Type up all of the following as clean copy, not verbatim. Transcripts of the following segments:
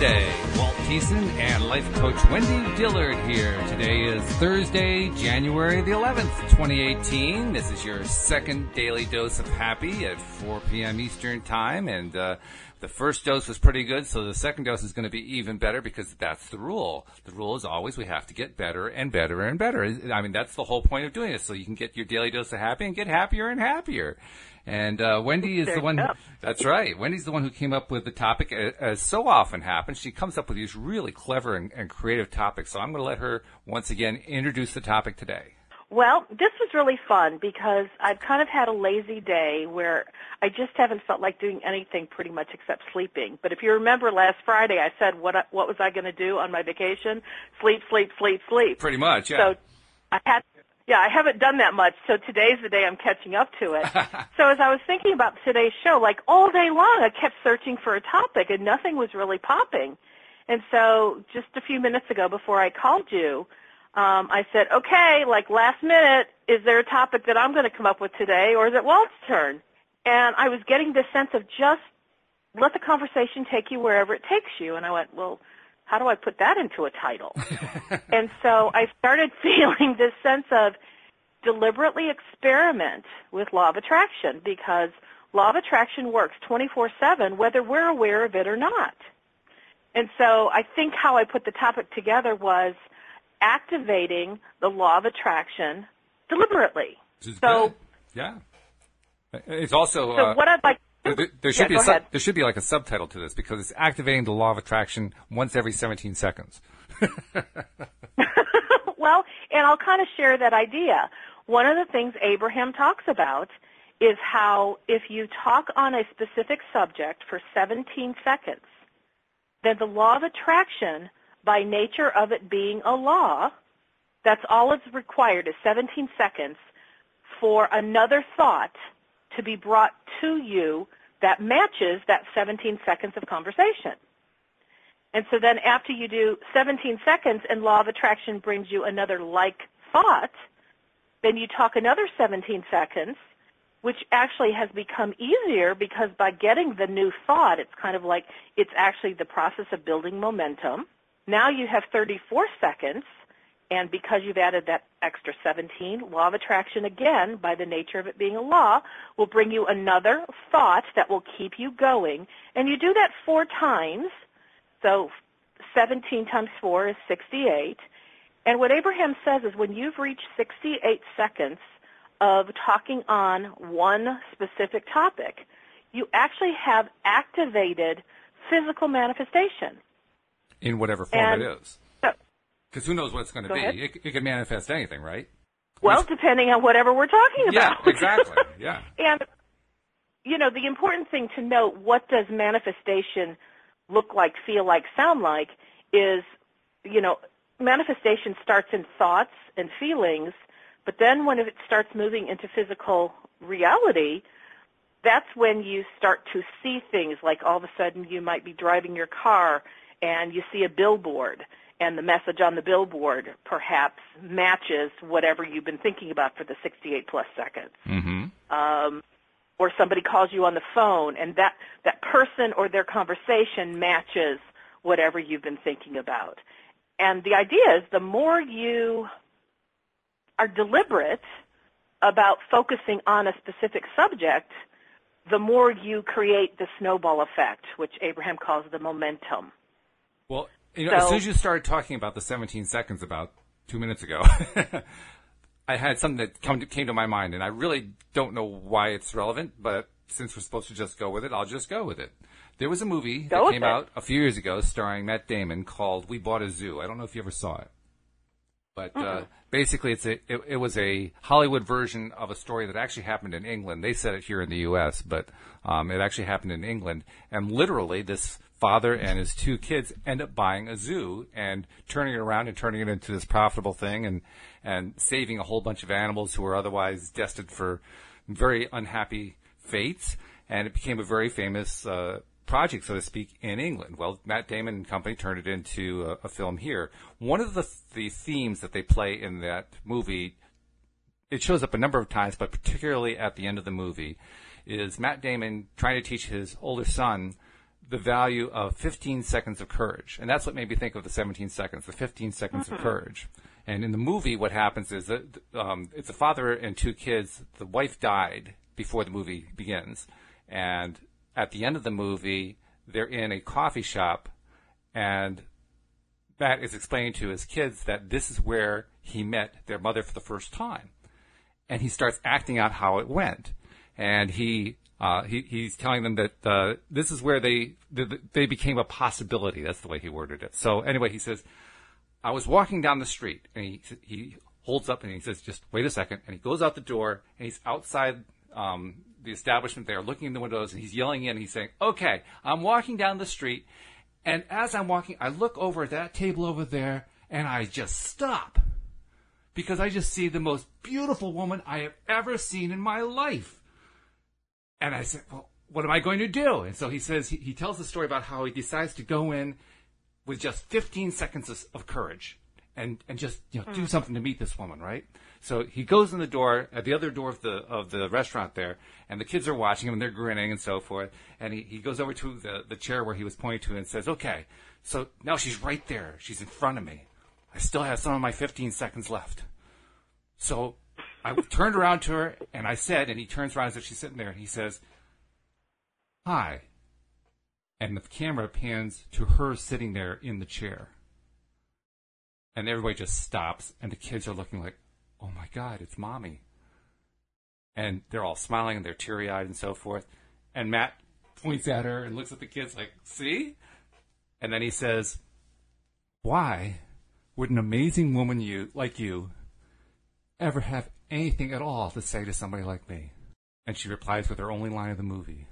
day. Walt Thiessen and life coach Wendy Dillard here. Today is Thursday, January the 11th, 2018. This is your second daily dose of happy at 4 p.m. Eastern Time. And the first dose was pretty good, so the second dose is going to be even better because that's the rule. The rule is always we have to get better and better and better. I mean, that's the whole point of doing this, so you can get your daily dose of happy and get happier and happier. And Wendy is the one. That's right. Wendy's the one who came up with the topic. As so often happens, she comes up with these really clever and creative topics. So I'm going to let her once again introduce the topic today. Well, this was really fun because I've kind of had a lazy day where I just haven't felt like doing anything pretty much except sleeping. But if you remember last Friday, I said what was I going to do on my vacation? Sleep, sleep, sleep, sleep. Pretty much, yeah. So I haven't done that much, so today's the day I'm catching up to it. So as I was thinking about today's show, like all day long I kept searching for a topic and nothing was really popping. And so just a few minutes ago before I called you, I said, okay, like last minute, is there a topic that I'm going to come up with today or is it Walt's turn? And I was getting this sense of just let the conversation take you wherever it takes you. And I went, well, how do I put that into a title? And so I started feeling this sense of deliberately experiment with law of attraction because law of attraction works 24/7 whether we're aware of it or not. And so I think how I put the topic together was activating the law of attraction deliberately. This is good. Yeah. It's also so what I'd like there should be like a subtitle to this because it's activating the law of attraction once every 17 seconds. Well, and I'll kind of share that idea. One of the things Abraham talks about is how if you talk on a specific subject for 17 seconds, then the law of attraction, by nature of it being a law, that's all it's required is 17 seconds for another thought to be brought to you that matches that 17 seconds of conversation. And so then after you do 17 seconds and law of attraction brings you another like thought, then you talk another 17 seconds, which actually has become easier because by getting the new thought, it's kind of like it's actually the process of building momentum. Now you have 34 seconds, and because you've added that extra 17, law of attraction, again, by the nature of it being a law, will bring you another thought that will keep you going. And you do that 4 times, so 17 times 4 is 68. And what Abraham says is when you've reached 68 seconds of talking on one specific topic, you actually have activated physical manifestation. In whatever form it is. Because who knows what it's going to be? It can manifest anything, right? Well, depending on whatever we're talking about. Yeah, exactly. Yeah. And, you know, the important thing to note, what does manifestation look like, feel like, sound like, is, you know, manifestation starts in thoughts and feelings, but then when it starts moving into physical reality, that's when you start to see things, like all of a sudden you might be driving your car and you see a billboard, and the message on the billboard perhaps matches whatever you've been thinking about for the 68-plus seconds. Mm-hmm. Or somebody calls you on the phone, and that person or their conversation matches whatever you've been thinking about. And the idea is the more you are deliberate about focusing on a specific subject, the more you create the snowball effect, which Abraham calls the momentum. Well, you know, as soon as you started talking about the 17 seconds about 2 minutes ago, I had something that came to my mind, and I really don't know why it's relevant, but since we're supposed to just go with it, I'll just go with it. There was a movie that came out a few years ago starring Matt Damon called We Bought a Zoo. I don't know if you ever saw it. But basically, it was a Hollywood version of a story that actually happened in England. They said it here in the U.S., but it actually happened in England. And literally, this father and his 2 kids end up buying a zoo and turning it around and turning it into this profitable thing and saving a whole bunch of animals who were otherwise destined for very unhappy fates. And it became a very famous project, so to speak, in England. Well, Matt Damon and company turned it into a film here. One of the themes that they play in that movie, it shows up a number of times, but particularly at the end of the movie, is Matt Damon trying to teach his older son the value of 15 seconds of courage. And that's what made me think of the 17 seconds, the 15 seconds of courage. And in the movie, what happens is that it's a father and two kids. The wife died before the movie begins. And at the end of the movie, they're in a coffee shop, and Matt is explaining to his kids that this is where he met their mother for the first time. And he starts acting out how it went. And he's telling them that this is where they became a possibility. That's the way he worded it. So anyway, he says, I was walking down the street, and he holds up and he says, just wait a second. And he goes out the door, and he's outside the establishment there, looking in the windows, and he's yelling in, and he's saying, okay, I'm walking down the street, and as I'm walking, I look over at that table over there, and I just stop. Because I just see the most beautiful woman I have ever seen in my life. And I said, well, what am I going to do? And so he says, he tells the story about how he decides to go in with just 15 seconds of courage and just do something to meet this woman, right? So he goes in the door, at the other door of the restaurant there, and the kids are watching him, and they're grinning and so forth. And he goes over to the chair where he was pointing to and says, okay, so now she's right there. She's in front of me. I still have some of my 15 seconds left. So I turned around to her, and I said, and he turns around as if she's sitting there, and he says, hi. And the camera pans to her sitting there in the chair. And everybody just stops, and the kids are looking like, oh my God, it's Mommy. And they're all smiling, and they're teary-eyed and so forth. And Matt points at her and looks at the kids like, see? And then he says, why would an amazing woman like you ever have anything at all to say to somebody like me? And she replies with her only line of the movie,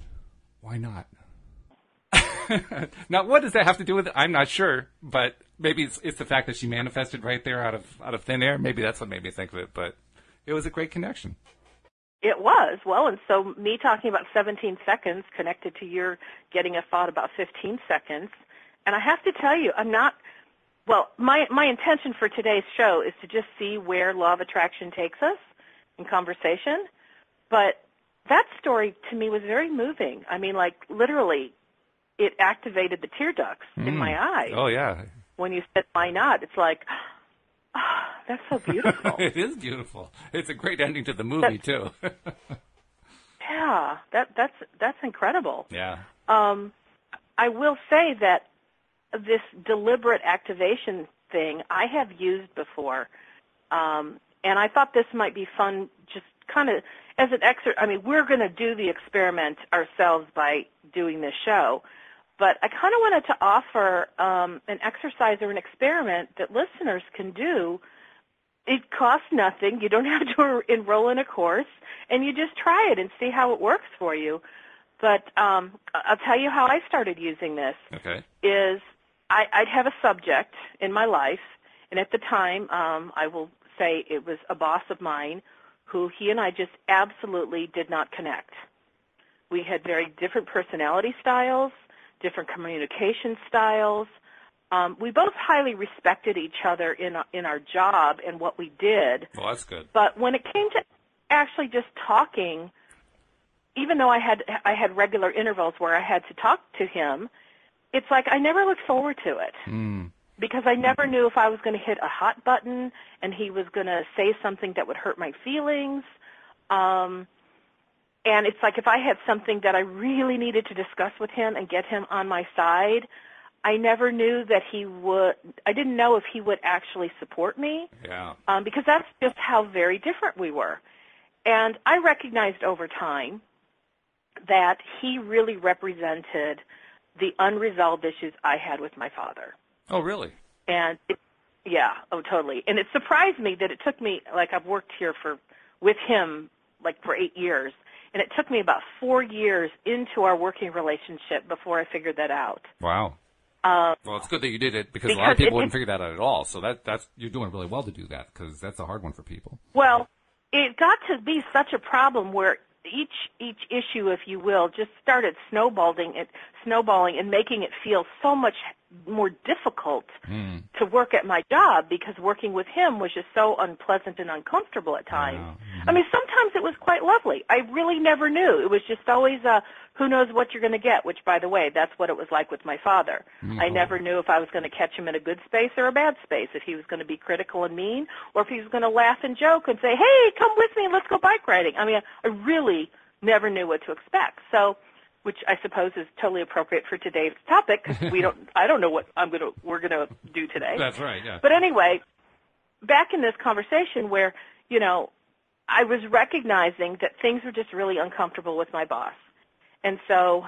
why not? Now, what does that have to do with it? I'm not sure, but maybe it's the fact that she manifested right there out of thin air. Maybe that's what made me think of it, but it was a great connection. It was. Well, and so me talking about 17 seconds connected to your getting a thought about 15 seconds. And I have to tell you, my intention for today's show is to just see where law of attraction takes us in conversation. But that story to me was very moving. I mean, like literally, it activated the tear ducts in my eyes. Oh, yeah. When you said, why not? It's like, that's so beautiful. It is beautiful. It's a great ending to the movie, too. Yeah, that's incredible. Yeah. I will say that this deliberate activation thing I have used before, and I thought this might be fun just kind of as an exercise. I mean, we're going to do the experiment ourselves by doing this show. But I kind of wanted to offer an exercise or an experiment that listeners can do. It costs nothing. You don't have to enroll in a course, and you just try it and see how it works for you. But I'll tell you how I started using this. Okay. Is I'd have a subject in my life, and at the time, I will say it was a boss of mine who he and I just absolutely did not connect. We had very different personality styles, different communication styles. We both highly respected each other in our job and what we did. Well, that's good. But when it came to actually just talking, even though I had regular intervals where I had to talk to him, it's like I never looked forward to it. Because I never knew if I was going to hit a hot button and he was going to say something that would hurt my feelings. And it's like if I had something that I really needed to discuss with him and get him on my side, I never knew that he would. I didn't know if he would actually support me. Yeah. Because that's just how very different we were. And I recognized over time that he really represented the unresolved issues I had with my father. Oh, really? And totally. And it surprised me that it took me, like I've worked here with him like for 8 years. And it took me about 4 years into our working relationship before I figured that out. Wow. Well, it's good that you did it because a lot of people wouldn't figure that out at all. So that's you're doing really well to do that because that's a hard one for people. Well, it got to be such a problem where each issue, if you will, just started snowballing and making it feel so much more difficult to work at my job because working with him was just so unpleasant and uncomfortable at times. I mean, sometimes it was quite lovely. I really never knew. It was just always who knows what you're going to get, which, by the way, that's what it was like with my father. Mm-hmm. I never knew if I was going to catch him in a good space or a bad space, if he was going to be critical and mean, or if he was going to laugh and joke and say, hey, come with me and let's go bike riding. I mean, I really never knew what to expect. So, which I suppose is totally appropriate for today's topic, because I don't know what we're going to do today. That's right, yeah. But anyway, back in this conversation where, you know, I was recognizing that things were just really uncomfortable with my boss. And so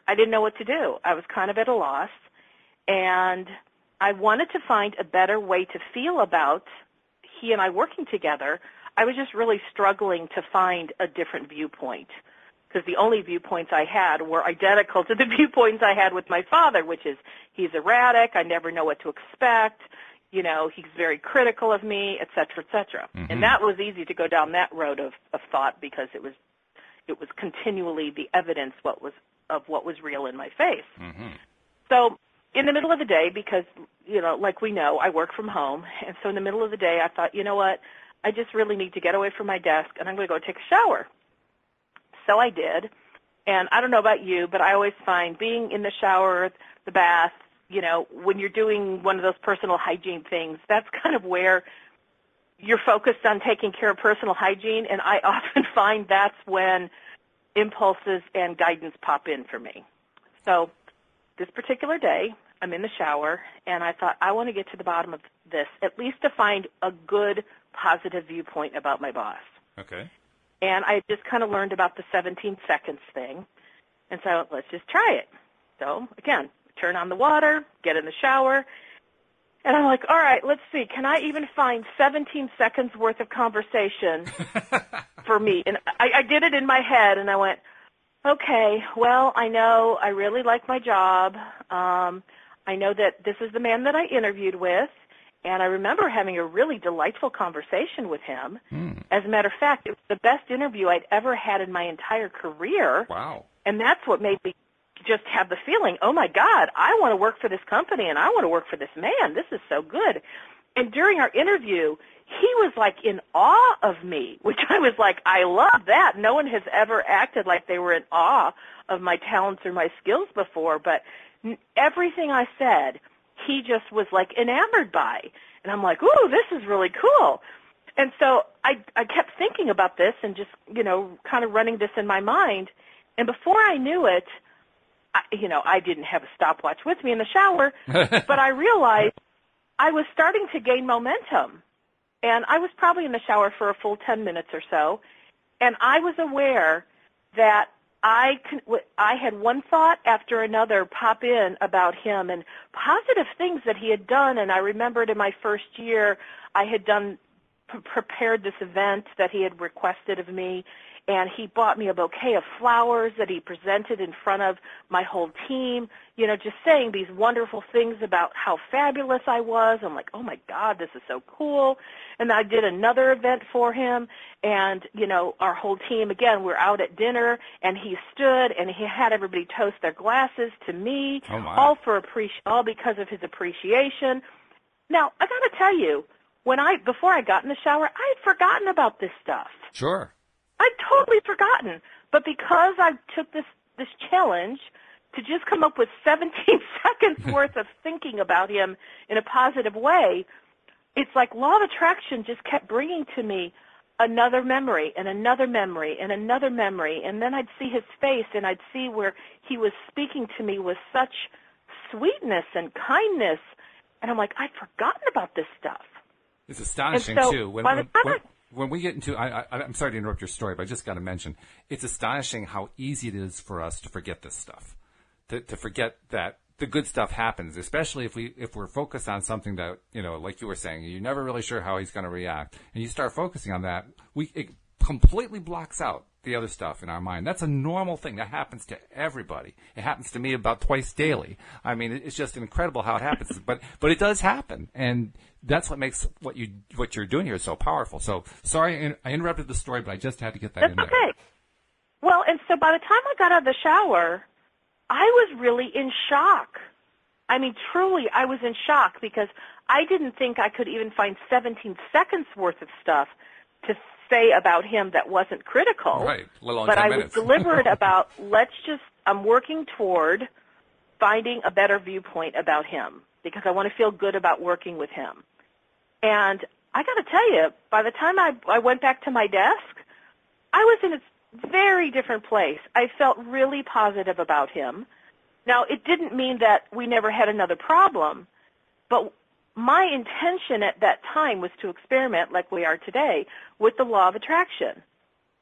I didn't know what to do. I was kind of at a loss, and I wanted to find a better way to feel about he and I working together. I was just really struggling to find a different viewpoint, because the only viewpoints I had were identical to the viewpoints I had with my father, which is he's erratic, I never know what to expect, you know, he's very critical of me, et cetera, et cetera. Mm-hmm. And that was easy to go down that road of thought, because it was continually the evidence of what was real in my face. Mm-hmm. So in the middle of the day, because, you know, like we know, I work from home, and so in the middle of the day I thought, you know what, I just really need to get away from my desk, and I'm going to go take a shower. So I did, and I don't know about you, but I always find being in the shower, the bath, you know, when you're doing one of those personal hygiene things, that's kind of where you're focused on taking care of personal hygiene, and I often find that's when impulses and guidance pop in for me. So this particular day, I'm in the shower, and I thought, I want to get to the bottom of this, at least to find a good, positive viewpoint about my boss. Okay. And I just kind of learned about the 17 seconds thing, and so let's just try it. So, again, turn on the water, get in the shower, and I'm like, all right, let's see. Can I even find 17 seconds worth of conversation for me? And I did it in my head, and I went, okay, well, I know I really like my job. I know that this is the man that I interviewed with, and I remember having a really delightful conversation with him. As a matter of fact, it was the best interview I'd ever had in my entire career. Wow. And that's what made me just have the feeling, oh, my God, I want to work for this company, and I want to work for this man. This is so good. And during our interview, he was, like, in awe of me, which I was like, I love that. No one has ever acted like they were in awe of my talents or my skills before, but everything I said, he just was, like, enamored by. And I'm like, ooh, this is really cool. And so I kept thinking about this and just, you know, kind of running this in my mind. And before I knew it, I didn't have a stopwatch with me in the shower, but I realized I was starting to gain momentum. And I was probably in the shower for a full 10 minutes or so, and I was aware that I had one thought after another pop in about him and positive things that he had done. And I remembered in my first year I had prepared this event that he had requested of me, and he bought me a bouquet of flowers that he presented in front of my whole team, you know, just saying these wonderful things about how fabulous I was. I'm like, oh, my God, this is so cool. And I did another event for him, and, you know, our whole team, again, we're out at dinner, and he stood, and he had everybody toast their glasses to me, all because of his appreciation. Now, I got to tell you, before I got in the shower, I had forgotten about this stuff. Sure. I'd totally forgotten. But because I took this challenge to just come up with 17 seconds worth of thinking about him in a positive way, it's like law of attraction just kept bringing to me another memory and another memory and another memory. And then I'd see his face, and I'd see where he was speaking to me with such sweetness and kindness. And I'm like, I'd forgotten about this stuff. It's astonishing, too. When we get into, I'm sorry to interrupt your story, but I just got to mention, it's astonishing how easy it is for us to forget this stuff, to forget that the good stuff happens, especially if we're focused on something that, you know, like you were saying, you're never really sure how he's going to react, and you start focusing on that, it completely blocks out the other stuff in our mind. That's a normal thing. That happens to everybody. It happens to me about twice daily. I mean, it's just incredible how it happens, but it does happen, and that's what makes what you're doing here so powerful. So sorry, I interrupted the story, but I just had to get that in there. That's okay. Well, and so by the time I got out of the shower, I was really in shock. I mean, truly, I was in shock because I didn't think I could even find 17 seconds worth of stuff to say about him that wasn't critical. Right, but I was deliberate about, I'm working toward finding a better viewpoint about him because I want to feel good about working with him. And I got to tell you, by the time I went back to my desk, I was in a very different place. I felt really positive about him. Now, it didn't mean that we never had another problem, but my intention at that time was to experiment, like we are today, with the law of attraction.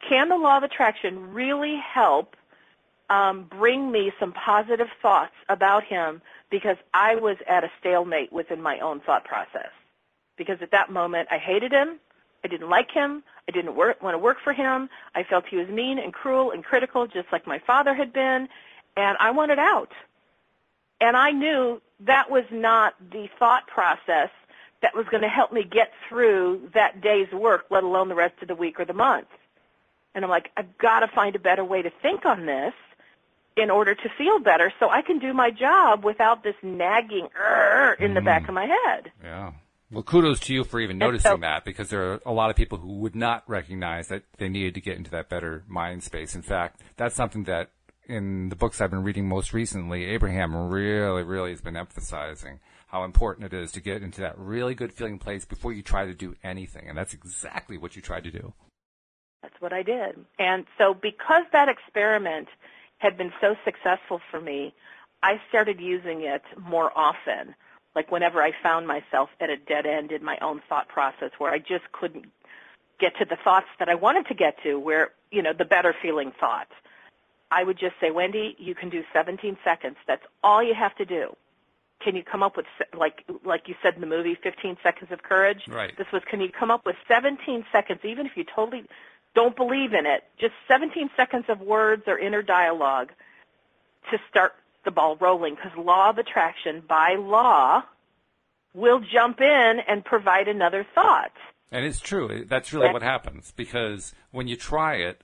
Can the law of attraction really help bring me some positive thoughts about him because I was at a stalemate within my own thought process? Because at that moment, I hated him. I didn't like him. I didn't want to work for him. I felt he was mean and cruel and critical, just like my father had been, and I wanted out. And I knew that was not the thought process that was going to help me get through that day's work, let alone the rest of the week or the month. And I'm like, I've got to find a better way to think on this in order to feel better so I can do my job without this nagging in the back of my head. Yeah. Well, kudos to you for even noticing that, because there are a lot of people who would not recognize that they needed to get into that better mind space. In fact, that's something that in the books I've been reading most recently, Abraham really has been emphasizing how important it is to get into that really good feeling place before you try to do anything. And that's exactly what you tried to do. That's what I did. And so because that experiment had been so successful for me, I started using it more often. Like whenever I found myself at a dead end in my own thought process where I just couldn't get to the thoughts that I wanted to get to, where, the better feeling thoughts, I would just say, Wendy, you can do 17 seconds. That's all you have to do. Can you come up with, like you said in the movie, 15 seconds of courage? Right. This was, can you come up with 17 seconds, even if you totally don't believe in it, just 17 seconds of words or inner dialogue to start the ball rolling, because law of attraction, by law, will jump in and provide another thought. And it's true. That's really what happens, because when you try it,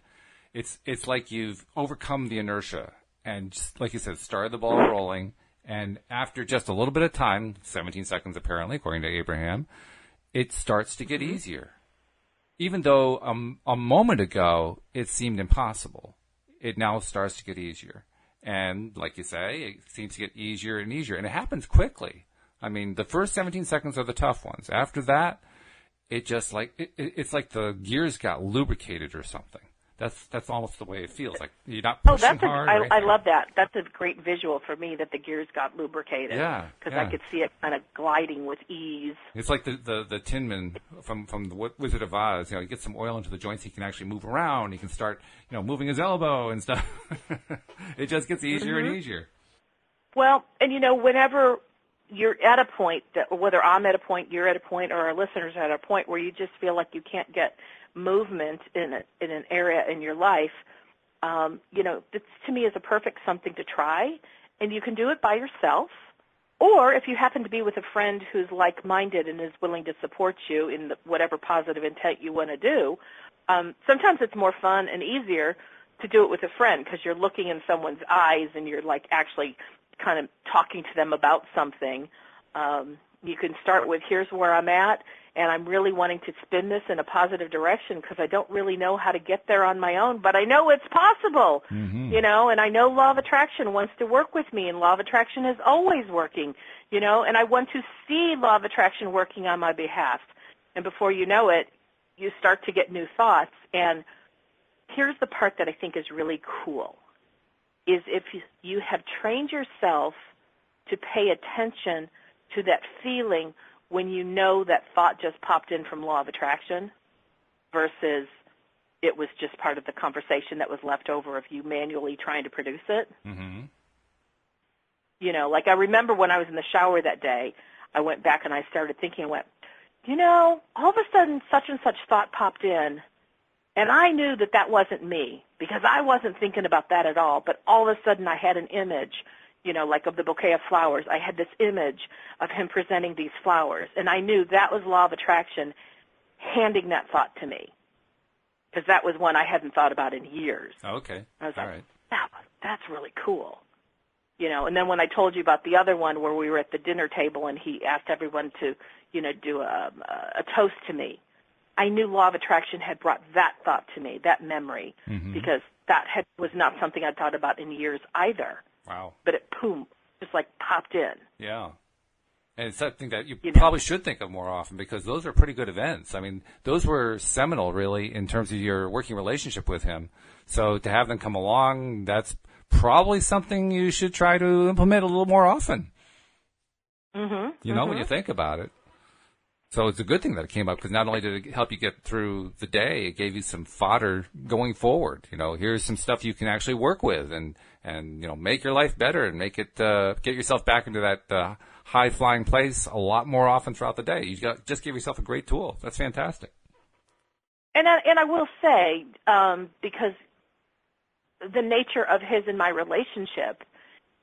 it's like you've overcome the inertia and, just, like you said, started the ball rolling, and after just a little bit of time, 17 seconds apparently, according to Abraham, it starts to get easier. Even though a moment ago it seemed impossible, it now starts to get easier. And like you say, it seems to get easier and easier. And it happens quickly. I mean, the first 17 seconds are the tough ones. After that, it's like the gears got lubricated or something. That's almost the way it feels. Like you're not pushing hard. I love that. That's a great visual for me, that the gears got lubricated. Yeah. Because I could see it kind of gliding with ease. It's like the Tin Man from the Wizard of Oz. You get some oil into the joints, he can actually move around. He can start, moving his elbow and stuff. It just gets easier and easier. Well, and whenever you're at a point, whether I'm at a point, you're at a point, or our listeners are at a point where you just feel like you can't get movement in an area in your life, this to me is a perfect something to try, and you can do it by yourself, or if you happen to be with a friend who's like-minded and is willing to support you in whatever positive intent you want to do. Sometimes it's more fun and easier to do it with a friend because you're looking in someone's eyes and you're like actually kind of talking to them about something. You can start with, here's where I'm at, and I'm really wanting to spin this in a positive direction because I don't really know how to get there on my own, but I know it's possible, and I know law of attraction wants to work with me, and law of attraction is always working, and I want to see law of attraction working on my behalf. And before you know it, you start to get new thoughts. And here's the part that I think is really cool, is if you have trained yourself to pay attention to that feeling when you know that thought just popped in from law of attraction versus it was just part of the conversation that was left over of you manually trying to produce it. Mm-hmm. Like I remember when I was in the shower that day, I went back and I started thinking and went, all of a sudden such and such thought popped in, and I knew that wasn't me because I wasn't thinking about that at all, but all of a sudden I had an image, like of the bouquet of flowers. I had this image of him presenting these flowers, and I knew that was law of attraction handing that thought to me because that was one I hadn't thought about in years. Oh, okay. I was all like, right. That's really cool. And then when I told you about the other one where we were at the dinner table and he asked everyone to, do a toast to me, I knew law of attraction had brought that thought to me, that memory, because that was not something I'd thought about in years either. Wow. But it, just like popped in. Yeah. And it's something that you probably should think of more often, because those are pretty good events. I mean, those were seminal, really, in terms of your working relationship with him. So to have them come along, that's probably something you should try to implement a little more often. You know, when you think about it. So it's a good thing that it came up, because not only did it help you get through the day, it gave you some fodder going forward. You know, here's some stuff you can actually work with and you know, make your life better and make it, get yourself back into that high-flying place a lot more often throughout the day. Just give yourself a great tool. That's fantastic. And I will say, because the nature of his and my relationship,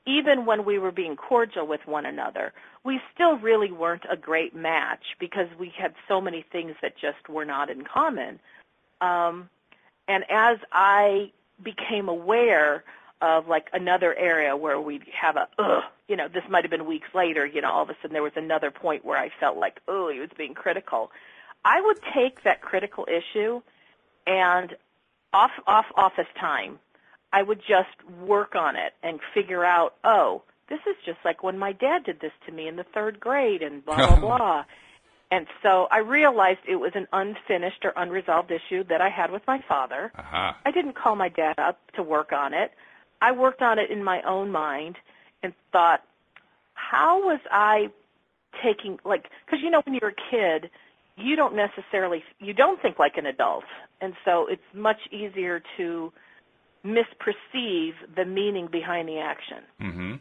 even when we were being cordial with one another, we still really weren't a great match, because we had so many things that just were not in common. And as I became aware of like another area where we'd have this might have been weeks later, all of a sudden there was another point where I felt like, he was being critical. I would take that critical issue and off office time, I would just work on it and figure out, this is just like when my dad did this to me in the 3rd grade and blah, blah, blah. And so I realized it was an unfinished or unresolved issue that I had with my father. I didn't call my dad up to work on it. I worked on it in my own mind and thought, how was I taking, because when you're a kid, you don't think like an adult. And so it's much easier to misperceive the meaning behind the action.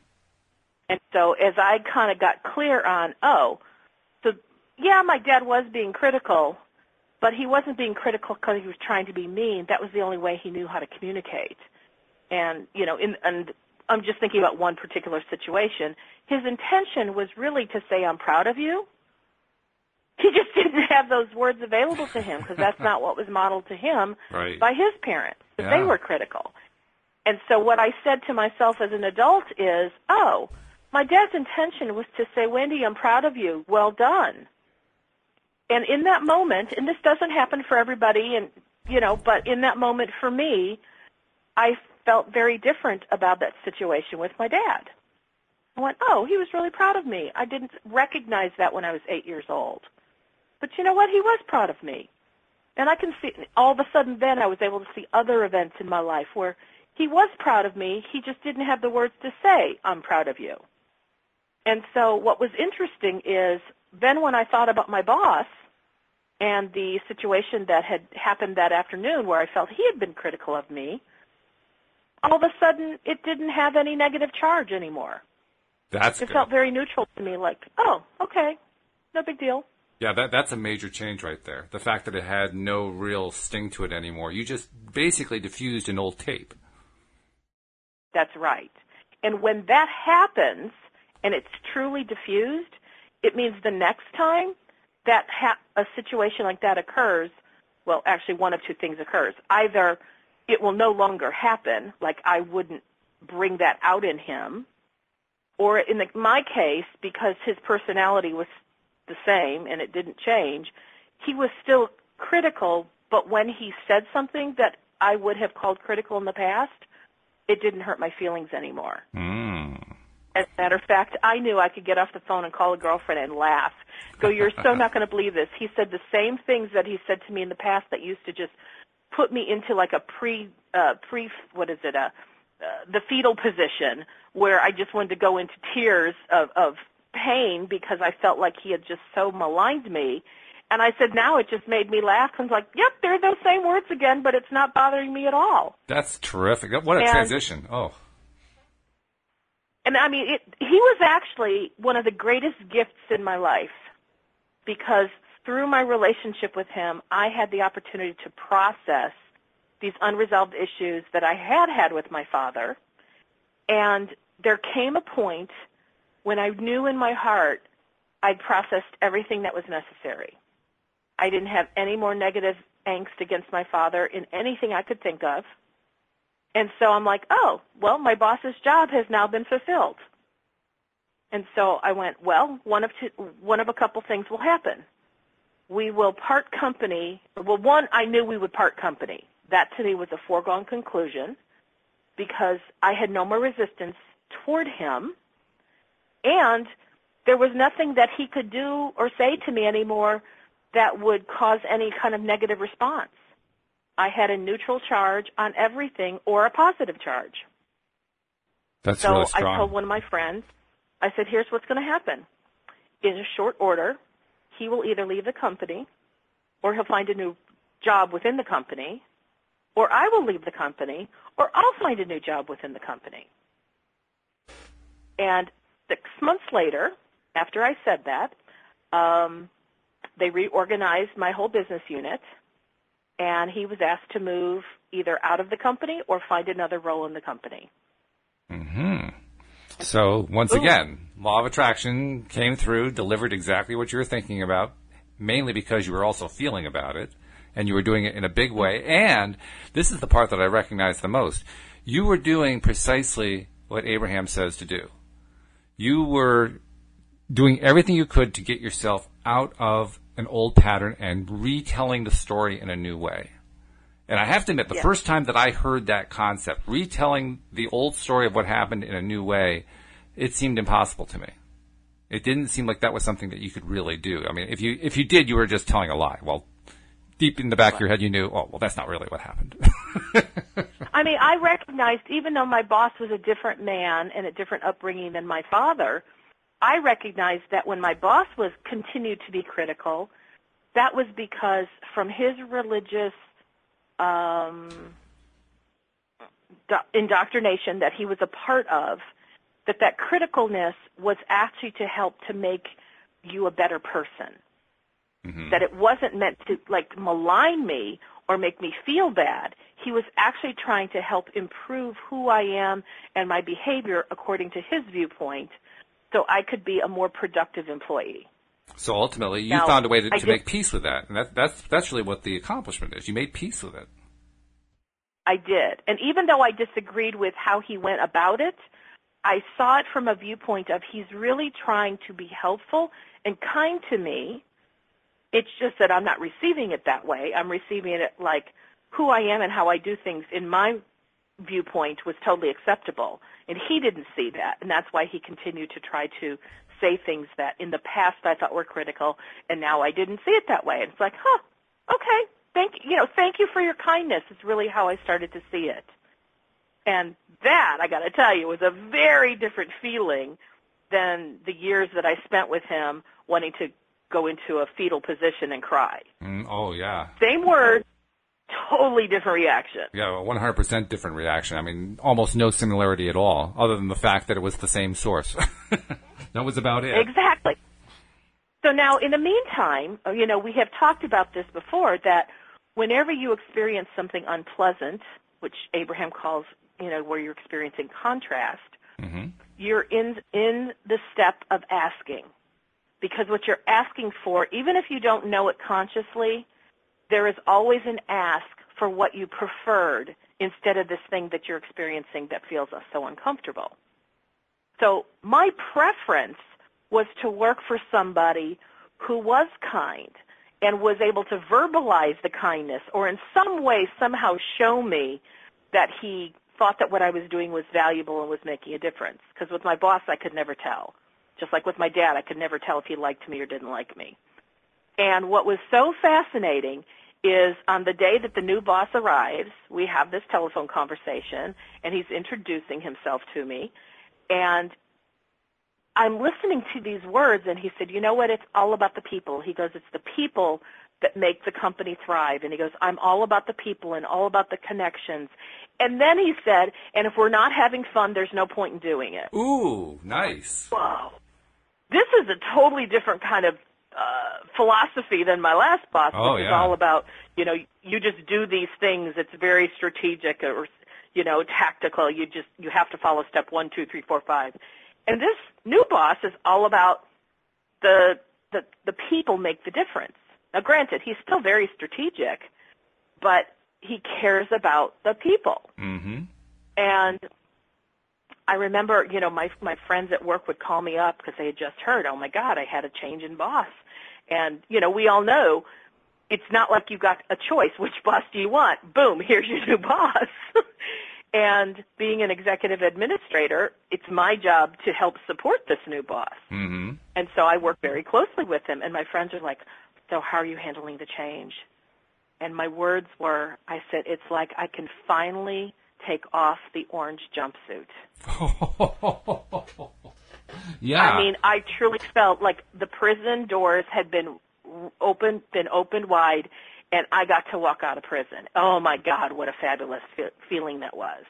And so as I kind of got clear on, my dad was being critical, but he wasn't being critical because he was trying to be mean. That was the only way he knew how to communicate. And, and I'm just thinking about one particular situation. His intention was really to say, I'm proud of you. He just didn't have those words available to him, because that's not what was modeled to him by his parents. They were critical. And so what I said to myself as an adult is, my dad's intention was to say, Wendy, I'm proud of you. Well done. And in that moment, and this doesn't happen for everybody, and but in that moment for me, I felt very different about that situation with my dad. I went, he was really proud of me. I didn't recognize that when I was 8 years old. But you know what? He was proud of me. And I can see, all of a sudden then I was able to see other events in my life where he was proud of me. He just didn't have the words to say, I'm proud of you. And so what was interesting is then when I thought about my boss and the situation that had happened that afternoon where I felt he had been critical of me, all of a sudden it didn't have any negative charge anymore. It felt very neutral to me, like, okay, no big deal. Yeah, that's a major change right there. The fact that it had no real sting to it anymore. You just basically diffused an old tape. That's right. And when that happens and it's truly diffused, it means the next time that a situation like that occurs, well, actually one of two things occurs. Either it will no longer happen, like I wouldn't bring that out in him, or in my case, because his personality was the same and it didn't change, he was still critical, but when he said something that I would have called critical in the past, it didn't hurt my feelings anymore. As a matter of fact, I knew I could get off the phone and call a girlfriend and laugh. Go, you're so not going to believe this. He said the same things that he said to me in the past that used to just put me into like a the fetal position where I just wanted to go into tears of pain because I felt like he had just so maligned me. And I said, now it just made me laugh. I was like, yep, there are those same words again, but it's not bothering me at all. That's terrific. What a transition. Oh. And I mean, he was actually one of the greatest gifts in my life because through my relationship with him, I had the opportunity to process these unresolved issues that I had with my father. And there came a point when I knew in my heart I'd processed everything that was necessary. I didn't have any more negative angst against my father in anything I could think of. And so I'm like, my boss's job has now been fulfilled. And so I went, well, one of a couple things will happen. we will part company. Well, one, I knew we would part company. That to me was a foregone conclusion because I had no more resistance toward him, and there was nothing that he could do or say to me anymore that would cause any kind of negative response. I had a neutral charge on everything or a positive charge. That's really strong. So I told one of my friends, I said, here's what's going to happen. In a short order, he will either leave the company or he'll find a new job within the company, or I will leave the company, or I'll find a new job within the company. And 6 months later, after I said that, they reorganized my whole business unit, and he was asked to move either out of the company or find another role in the company. Mm-hmm. So, once again, law of attraction came through, delivered exactly what you were thinking about, mainly because you were also feeling about it, and you were doing it in a big way. And this is the part that I recognize the most. You were doing precisely what Abraham says to do. You were doing everything you could to get yourself out of an old pattern and retelling the story in a new way. And I have to admit, the first time that I heard that concept, retelling the old story of what happened in a new way, it seemed impossible to me. It didn't seem like that was something that you could really do. I mean, if you did, you were just telling a lie. Well, deep in the back of your head, you knew, oh, well, that's not really what happened. I mean, I recognized, even though my boss was a different man and a different upbringing than my father, I recognized that when my boss was continued to be critical, that was because from his religious indoctrination that he was a part of, that criticalness was actually to help to make you a better person. Mm-hmm. That it wasn't meant to, like, malign me or make me feel bad. He was actually trying to help improve who I am and my behavior according to his viewpoint so I could be a more productive employee. So ultimately, you found a way to make peace with that. And that's really what the accomplishment is. You made peace with it. I did. And even though I disagreed with how he went about it, I saw it from a viewpoint of he's really trying to be helpful and kind to me. It's just that I'm not receiving it that way. I'm receiving it like who I am and how I do things in my viewpoint was totally acceptable. And he didn't see that. And that's why he continued to try to say things that in the past I thought were critical, and now I didn't see it that way. And it's like, okay, thank you for your kindness. It's really how I started to see it. And that, I got to tell you, was a very different feeling than the years that I spent with him wanting to go into a fetal position and cry. Oh, yeah. Same word, totally different reaction. Yeah, 100% different reaction. I mean, almost no similarity at all, other than the fact that it was the same source. That was about it. Exactly. So now, in the meantime, we have talked about this before, that whenever you experience something unpleasant, which Abraham calls, where you're experiencing contrast, mm-hmm. you're in the step of asking. Because what you're asking for, even if you don't know it consciously, there is always an ask for what you preferred instead of this thing that you're experiencing that feels so uncomfortable. So my preference was to work for somebody who was kind and was able to verbalize the kindness or in some way somehow show me that he thought that what I was doing was valuable and was making a difference. Because with my boss, I could never tell. Just like with my dad, I could never tell if he liked me or didn't like me. And what was so fascinating is on the day that the new boss arrives, we have this telephone conversation, and he's introducing himself to me. And I'm listening to these words, and he said, you know what, it's all about the people. He goes, it's the people that make the company thrive. And he goes, I'm all about the people and all about the connections. And then he said, and if we're not having fun, there's no point in doing it. Ooh, nice. Wow. This is a totally different kind of philosophy than my last boss, which is all about, you just do these things. It's very strategic or, tactical. You have to follow step 1, 2, 3, 4, 5. And this new boss is all about the people make the difference. Now, granted, he's still very strategic, but he cares about the people. Mm-hmm. And I remember, my friends at work would call me up because they had just heard, oh, my God, I had a change in boss. And, we all know it's not like you got a choice. Which boss do you want? Boom, here's your new boss. And being an executive administrator, it's my job to help support this new boss. Mm-hmm. And so I work very closely with him. And my friends are like, so how are you handling the change? And my words were, I said, it's like I can finally take off the orange jumpsuit. Yeah. I mean, I truly felt like the prison doors had been opened wide, and I got to walk out of prison. Oh, my God, what a fabulous feeling that was.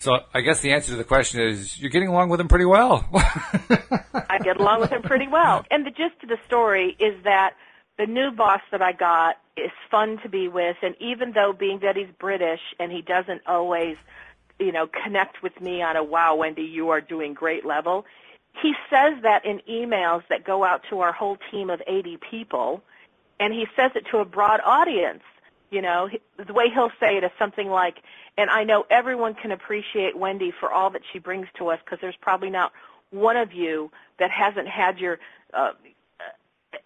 So I guess the answer to the question is you're getting along with him pretty well. I get along with him pretty well. And the gist of the story is that the new boss that I got is fun to be with, and even though being that he's British and he doesn't always, connect with me on a, wow, Wendy, you are doing great level, he says that in emails that go out to our whole team of 80 people, and he says it to a broad audience. The way he'll say it is something like, and I know everyone can appreciate Wendy for all that she brings to us because there's probably not one of you that hasn't had your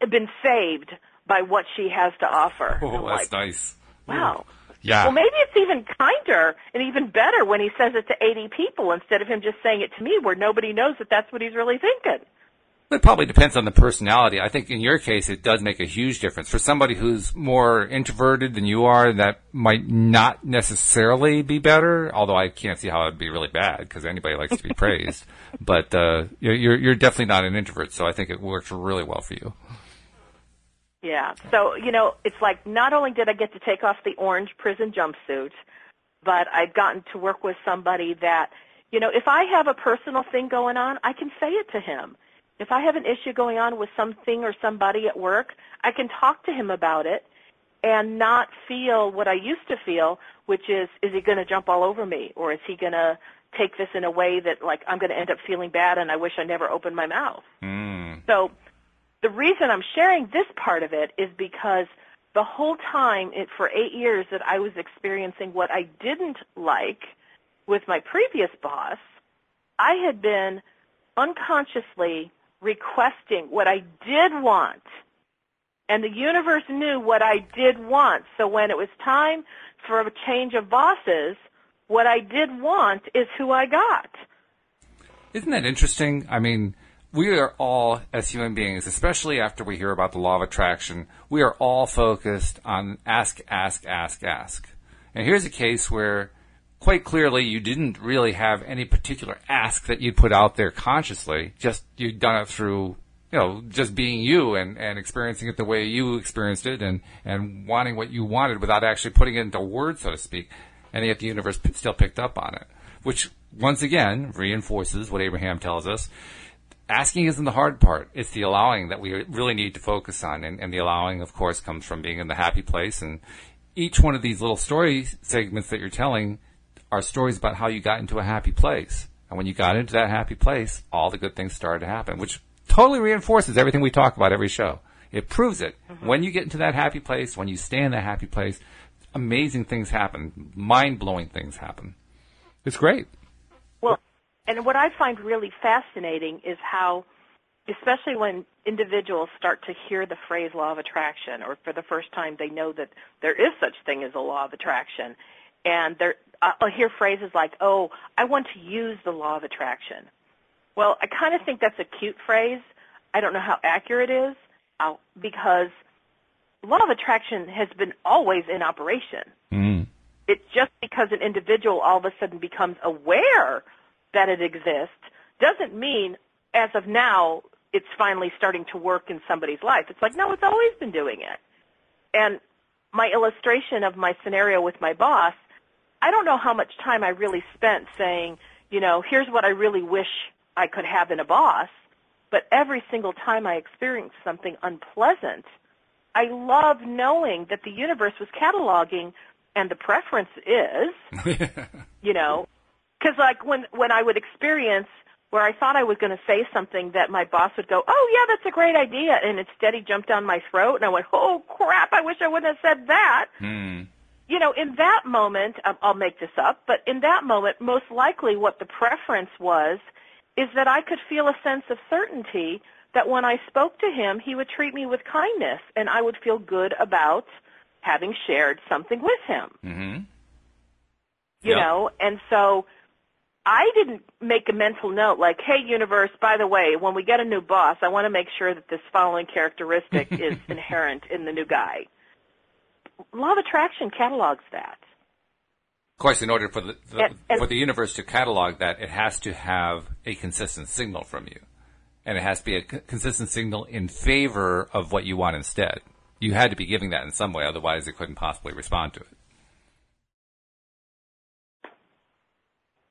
been saved by what she has to offer. Oh, that's nice. Wow. Yeah. Well, maybe it's even kinder and even better when he says it to 80 people instead of him just saying it to me where nobody knows that that's what he's really thinking. It probably depends on the personality. I think in your case, it does make a huge difference. For somebody who's more introverted than you are, that might not necessarily be better, although I can't see how it would be really bad because anybody likes to be praised. But you're definitely not an introvert, so I think it works really well for you. Yeah. So, it's like not only did I get to take off the orange prison jumpsuit, but I've gotten to work with somebody that, if I have a personal thing going on, I can say it to him. If I have an issue going on with something or somebody at work, I can talk to him about it and not feel what I used to feel, which is he going to jump all over me, or is he going to take this in a way that, like, I'm going to end up feeling bad and I wish I never opened my mouth. So the reason I'm sharing this part of it is because the whole time for 8 years that I was experiencing what I didn't like with my previous boss, I had been unconsciously requesting what I did want. And the universe knew what I did want. So when it was time for a change of bosses, what I did want is who I got. Isn't that interesting? I mean, we are all, as human beings, especially after we hear about the law of attraction, we are all focused on ask, ask, ask, ask. And here's a case where quite clearly you didn't really have any particular ask that you'd put out there consciously. Just you'd done it through, just being you and experiencing it the way you experienced it and wanting what you wanted without actually putting it into words, so to speak. And yet the universe still picked up on it, which once again reinforces what Abraham tells us. Asking isn't the hard part. It's the allowing that we really need to focus on. And the allowing, of course, comes from being in the happy place. And each one of these little story segments that you're telling are stories about how you got into a happy place. And when you got into that happy place, all the good things started to happen, which totally reinforces everything we talk about every show. It proves it. Mm-hmm. When you get into that happy place, when you stay in that happy place, amazing things happen. Mind-blowing things happen. It's great. Well, and what I find really fascinating is how, especially when individuals start to hear the phrase law of attraction, or for the first time they know that there is such thing as a law of attraction, and I'll hear phrases like, oh, I want to use the law of attraction. Well, I kind of think that's a cute phrase. I don't know how accurate it is because law of attraction has been always in operation. Mm. It's just because an individual all of a sudden becomes aware that it exists doesn't mean as of now it's finally starting to work in somebody's life. It's like, no, it's always been doing it. And my illustration of my scenario with my boss, I don't know how much time I really spent saying, here's what I really wish I could have in a boss, but every single time I experienced something unpleasant, I love knowing that the universe was cataloging, and the preference is, because like when I would experience where I thought I was going to say something that my boss would go, oh, yeah, that's a great idea, and instead he jumped down my throat, and I went, oh, crap, I wish I wouldn't have said that. Mm. In that moment, I'll make this up, but in that moment, most likely what the preference was is that I could feel a sense of certainty that when I spoke to him, he would treat me with kindness, and I would feel good about having shared something with him. Mm-hmm. You know, and so I didn't make a mental note like, hey, universe, by the way, when we get a new boss, I want to make sure that this following characteristic is inherent in the new guy. Law of Attraction catalogs that. Of course, in order for the universe to catalog that, it has to have a consistent signal from you. And it has to be a consistent signal in favor of what you want instead. You had to be giving that in some way, otherwise it couldn't possibly respond to it.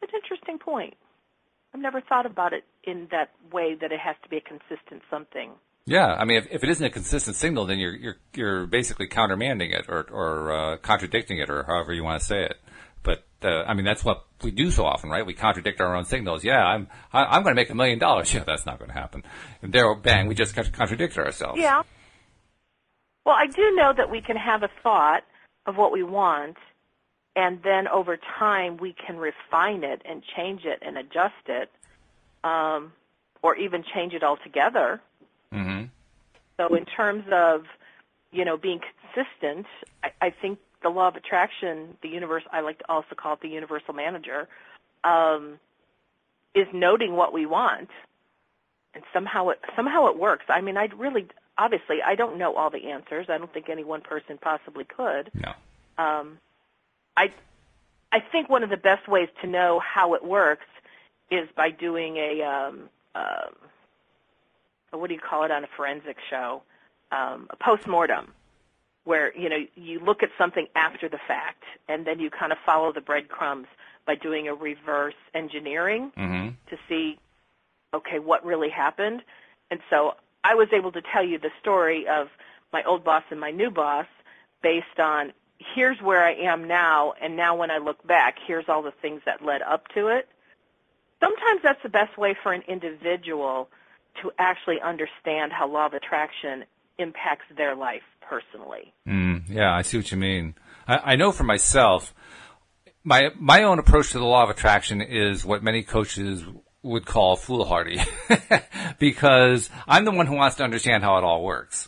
It's an interesting point. I've never thought about it in that way, that it has to be a consistent something. Yeah, I mean, if it isn't a consistent signal, then you're basically countermanding it or contradicting it, or however you want to say it. But I mean, that's what we do so often, right? We contradict our own signals. Yeah, I'm going to make $1 million. Yeah, that's not going to happen. And there, bang, we just contradict ourselves. Yeah. Well, I do know that we can have a thought of what we want, and then over time we can refine it and change it and adjust it, or even change it altogether. Mm-hmm. So in terms of, being consistent, I think the law of attraction, the universe, I like to also call it the universal manager, is noting what we want, and somehow it works. I mean, obviously, I don't know all the answers. I don't think any one person possibly could. No. I think one of the best ways to know how it works is by doing what do you call it on a forensic show? A postmortem, where, you look at something after the fact, and then you kind of follow the breadcrumbs by doing a reverse engineering to see, okay, what really happened. And so I was able to tell you the story of my old boss and my new boss based on, here's where I am now, and now when I look back, here's all the things that led up to it. Sometimes that's the best way for an individual to actually understand how law of attraction impacts their life personally. Yeah, I see what you mean. I know for myself, my own approach to the law of attraction is what many coaches would call foolhardy, because I'm the one who wants to understand how it all works.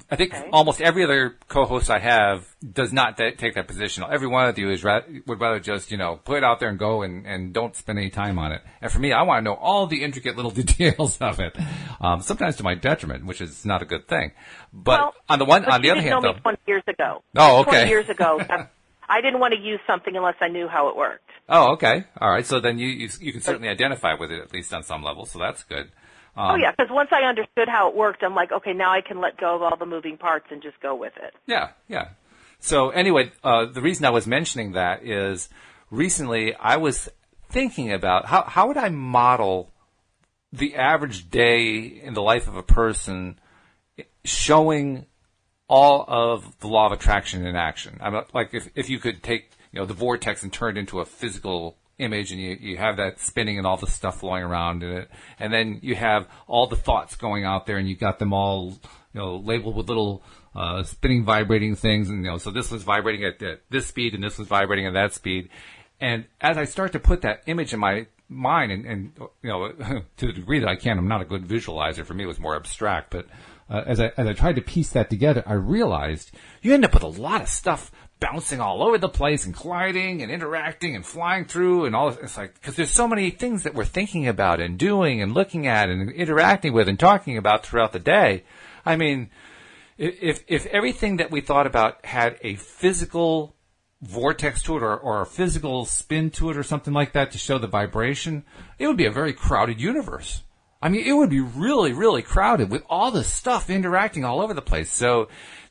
I think almost every other co-host I have does not take that position. Every one of you would rather just, put it out there and go and don't spend any time on it. And for me, I want to know all the intricate little details of it, sometimes to my detriment, which is not a good thing. But on the other hand, though, 20 years ago. Oh, okay. 20 years ago, I didn't want to use something unless I knew how it worked. Oh, okay. All right. So then you can certainly identify with it, at least on some level. So that's good. Yeah, because once I understood how it worked, I'm like, okay, now I can let go of all the moving parts and just go with it. Yeah. So anyway, the reason I was mentioning that is recently I was thinking about how would I model the average day in the life of a person showing all of the law of attraction in action. I'm like, if you could take, the vortex and turn it into a physical image, and you have that spinning and all the stuff flowing around in it, and then you have all the thoughts going out there, and you got them all, labeled with little spinning, vibrating things, and so this was vibrating at this speed, and this was vibrating at that speed. And as I start to put that image in my mind, and to the degree that I can, I'm not a good visualizer. For me, it was more abstract, but as I tried to piece that together, I realized you end up with a lot of stuff bouncing all over the place and colliding and interacting and flying through and all. It's like, because there's so many things that we're thinking about and doing and looking at and interacting with and talking about throughout the day. I mean, if everything that we thought about had a physical vortex to it or a physical spin to it or something like that to show the vibration, it would be a very crowded universe. I mean, it would be really, really crowded with all this stuff interacting all over the place. So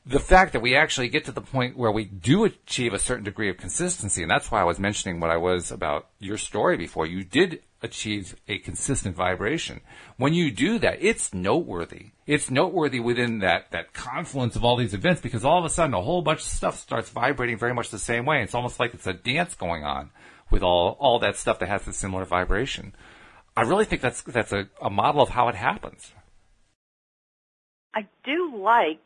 the fact that we actually get to the point where we do achieve a certain degree of consistency, and that's why I was mentioning what I was about your story before. You did achieve a consistent vibration. When you do that, it's noteworthy. It's noteworthy within that confluence of all these events, because all of a sudden a whole bunch of stuff starts vibrating very much the same way. It's almost like it's a dance going on with all that stuff that has a similar vibration. I really think that's a model of how it happens. I do like,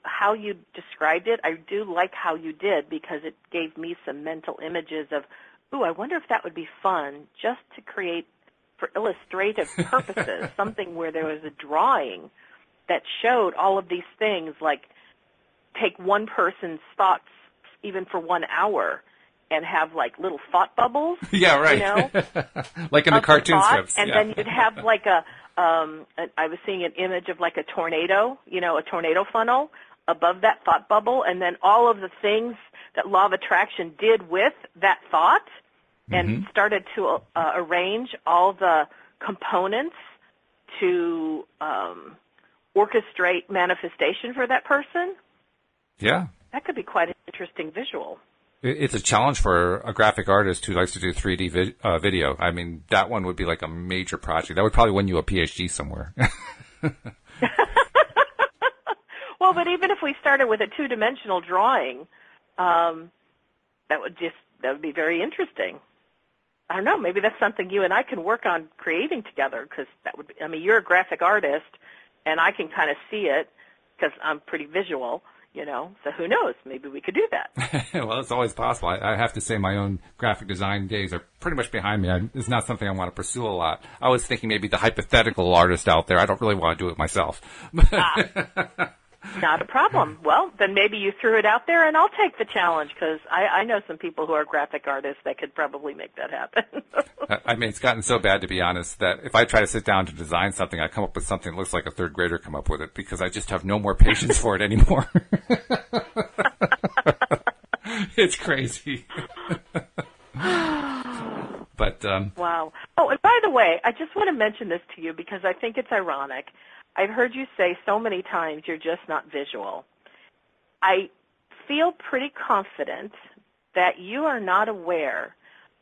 how you described it. I do like how you did, because it gave me some mental images of, I wonder if that would be fun, just to create for illustrative purposes, something where there was a drawing that showed all of these things, like take one person's thoughts even for 1 hour and have like little thought bubbles. Yeah, right. You know, like in the cartoon strips. And then you'd have like I was seeing an image of like a tornado, a tornado funnel above that thought bubble, and then all of the things that law of attraction did with that thought, and started to arrange all the components to orchestrate manifestation for that person. Yeah. That could be quite an interesting visual. It's a challenge for a graphic artist who likes to do 3D video. I mean, that one would be like a major project. That would probably win you a PhD somewhere. Well, but even if we started with a two-dimensional drawing, that would be very interesting. I don't know. Maybe that's something you and I can work on creating together, because you're a graphic artist, and I can kind of see it because I'm pretty visual. So who knows? Maybe we could do that. Well, it's always possible. I have to say my own graphic design days are pretty much behind me. It's not something I want to pursue a lot. I was thinking maybe the hypothetical artist out there. I don't really want to do it myself. Not a problem. Well, then maybe you threw it out there, and I'll take the challenge, because I know some people who are graphic artists that could probably make that happen. I mean, it's gotten so bad, to be honest, that if I try to sit down to design something, I come up with something that looks like a third grader come up with it, because I just have no more patience for it anymore. It's crazy. But wow. Oh, and by the way, I just want to mention this to you because I think it's ironic. I've heard you say so many times you're just not visual. I feel pretty confident that you are not aware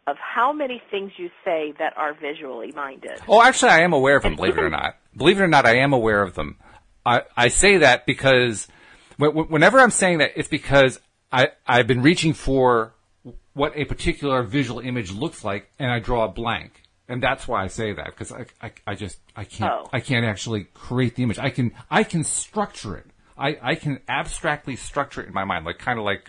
of how many things you say that are visually minded. Oh, actually, I am aware of them, believe it or not. Believe it or not, I am aware of them. I say that because whenever I'm saying that, it's because I've been reaching for what a particular visual image looks like, and I draw a blank. And that's why I say that, because I can't actually create the image. I can structure it. I can abstractly structure it in my mind, like kind of like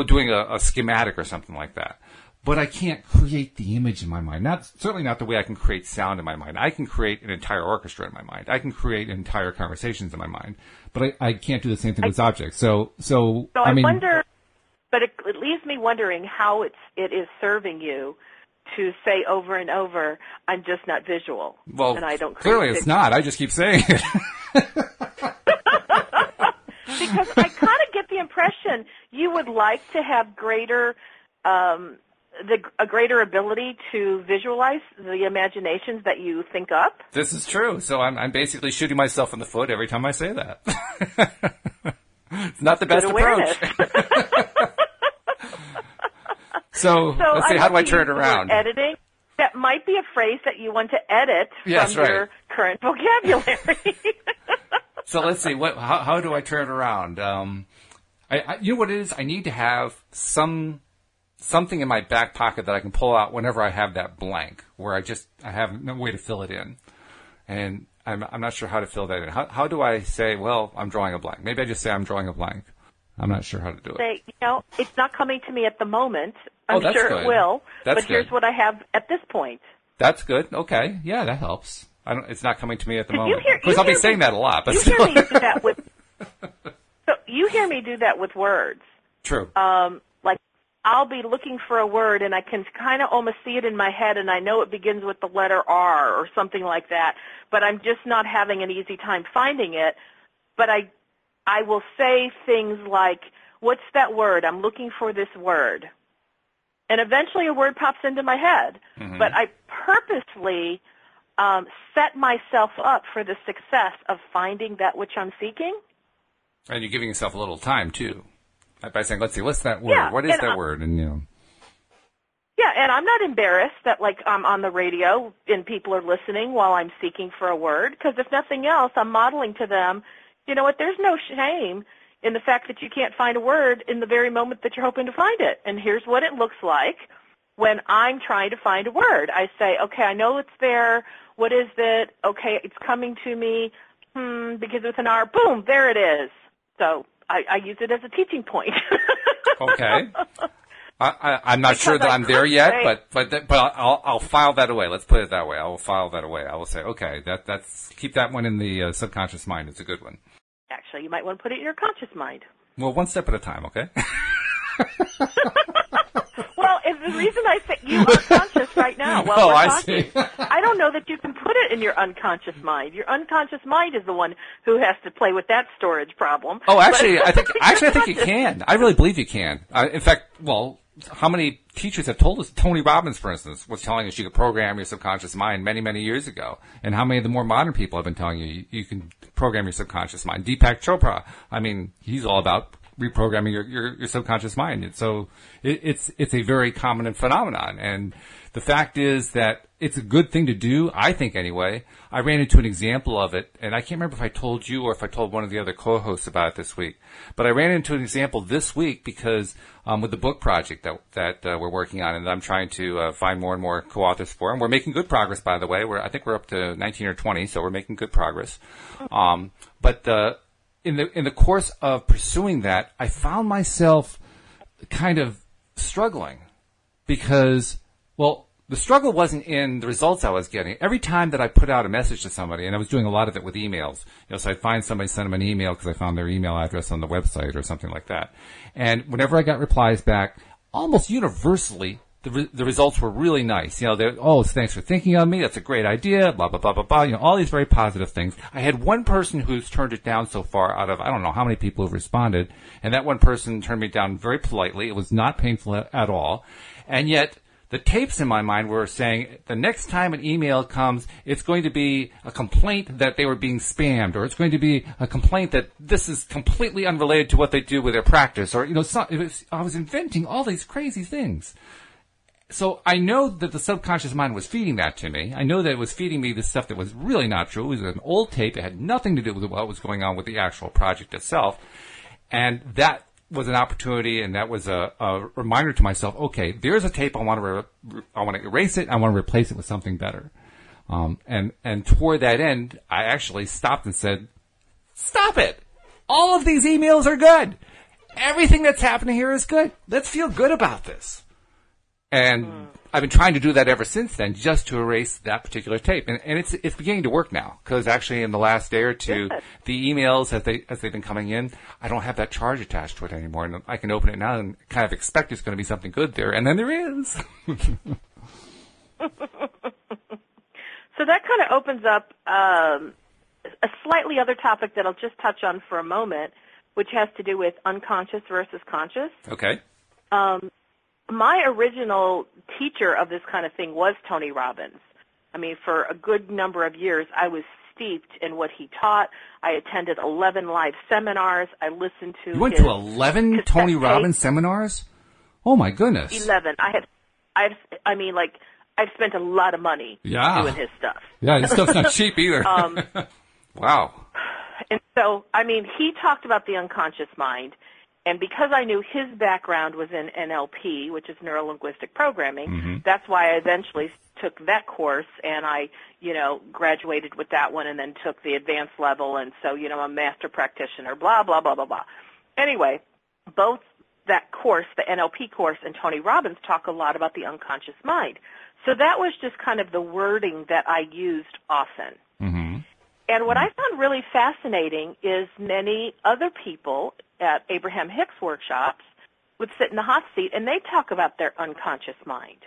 doing a schematic or something like that. But I can't create the image in my mind. Certainly not the way I can create sound in my mind. I can create an entire orchestra in my mind. I can create entire conversations in my mind. But I can't do the same thing with objects. So I mean, wonder, but it leaves me wondering how it is serving you to say over and over, I'm just not visual. Well, and I don't clearly it's not. I just keep saying it. Because I kind of get the impression you would like to have a greater ability to visualize the imaginations that you think up. This is true. So I'm basically shooting myself in the foot every time I say that. It's not the best approach. So let's see, how do I turn it around? Editing. That might be a phrase that you want to edit from your current vocabulary. So let's see, how do I turn it around? You know what it is? I need to have something in my back pocket that I can pull out whenever I have that blank, where I have no way to fill it in. And I'm not sure how to fill that in. How do I say, well, I'm drawing a blank? Maybe I just say I'm drawing a blank. I'm not sure how to do it. It's not coming to me at the moment. I'm sure it will. But here's what I have at this point. That's good. Okay. Yeah, that helps. It's not coming to me at the moment. Of course, I'll be saying that a lot, but still. Hear me do that with. So you hear me do that with words. True. Like I'll be looking for a word, and I can kind of almost see it in my head, and I know it begins with the letter R or something like that. But I'm just not having an easy time finding it. But I will say things like, what's that word? I'm looking for this word. And eventually a word pops into my head. Mm-hmm. But I purposely set myself up for the success of finding that which I'm seeking. And you're giving yourself a little time, too, by saying, let's see, what's that word? Yeah, what is that word? And Yeah, and I'm not embarrassed that, like, I'm on the radio and people are listening while I'm seeking for a word, because if nothing else, I'm modeling to them, you know what, there's no shame in the fact that you can't find a word in the very moment that you're hoping to find it. And here's what it looks like when I'm trying to find a word. I say, okay, I know it's there. What is it? Okay, it's coming to me. Because with an R, boom, there it is. So I use it as a teaching point. Okay. I'm not sure that I'm there yet, but I'll file that away. Let's put it that way. I will file that away. I will say, okay, that's keep that one in the subconscious mind. It's a good one. Actually, you might want to put it in your conscious mind. Well, one step at a time, okay? Well, it's the reason I say you are conscious right now while we're talking. See. I don't know that you can put it in your unconscious mind. Your unconscious mind is the one who has to play with that storage problem. Oh, actually, I think you can. I really believe you can. In fact, well, how many teachers have told us? Tony Robbins, for instance, was telling us you could program your subconscious mind many, many years ago. And how many of the more modern people have been telling you can program your subconscious mind? Deepak Chopra, I mean, he's all about reprogramming your subconscious mind. And so it's a very common phenomenon. And the fact is that it's a good thing to do, I think anyway. I ran into an example of it, and I can't remember if I told you or if I told one of the other co-hosts about it this week. But I ran into an example this week because with the book project that we're working on and that I'm trying to find more and more co-authors for. And we're making good progress, by the way. I think we're up to 19 or 20, so we're making good progress. But in the course of pursuing that, I found myself kind of struggling because, well, the struggle wasn't in the results I was getting. Every time that I put out a message to somebody, and I was doing a lot of it with emails, so I'd find somebody, send them an email because I found their email address on the website or something like that. And whenever I got replies back, almost universally, the results were really nice. Thanks for thinking of me. That's a great idea. Blah, blah, blah, blah, blah. All these very positive things. I had one person who's turned it down so far out of, I don't know how many people have responded. And that one person turned me down very politely. It was not painful at all. And yet, the tapes in my mind were saying the next time an email comes, it's going to be a complaint that they were being spammed, or it's going to be a complaint that this is completely unrelated to what they do with their practice, or, I was inventing all these crazy things. So I know that the subconscious mind was feeding that to me. I know that it was feeding me the stuff that was really not true. It was an old tape. It had nothing to do with what was going on with the actual project itself. And that was an opportunity, and that was a reminder to myself, okay, there's a tape. I want to erase it. I want to replace it with something better. And toward that end, I actually stopped and said, stop it. All of these emails are good. Everything that's happening here is good. Let's feel good about this. And I've been trying to do that ever since then, just to erase that particular tape. And it's beginning to work now, because actually in the last day or two, the emails, as they've been coming in, I don't have that charge attached to it anymore. And I can open it now and kind of expect there's going to be something good there. And then there is. So that kind of opens up a slightly other topic that I'll just touch on for a moment, which has to do with unconscious versus conscious. Okay. My original teacher of this kind of thing was Tony Robbins. I mean, for a good number of years, I was steeped in what he taught. I attended 11 live seminars. I listened to. You went to 11 Tony Robbins seminars? Oh my goodness! 11. I've spent a lot of money doing his stuff. Yeah, his stuff's not cheap either. Wow. And so, I mean, he talked about the unconscious mind. And because I knew his background was in NLP, which is neuro-linguistic programming, that's why I eventually took that course, and I, graduated with that one and then took the advanced level, and so, I'm a master practitioner, blah, blah, blah, blah, blah. Anyway, both that course, the NLP course, and Tony Robbins talk a lot about the unconscious mind. So that was just kind of the wording that I used often. And what I found really fascinating is many other people at Abraham Hicks workshops would sit in the hot seat and they talk about their unconscious mind.